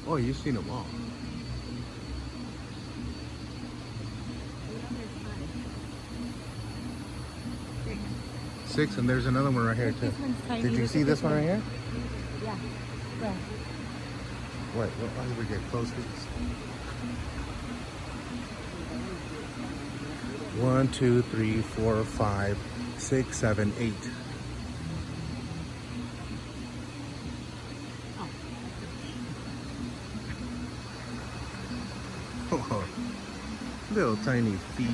Oh, you've seen them all. Six, and there's another one right here too. This one's tiny. Did you Look see at this one right here? Yeah. Where? Wait, how did we get close to this? 1, 2, 3, 4, 5, 6, 7, 8. Oh, little tiny feet.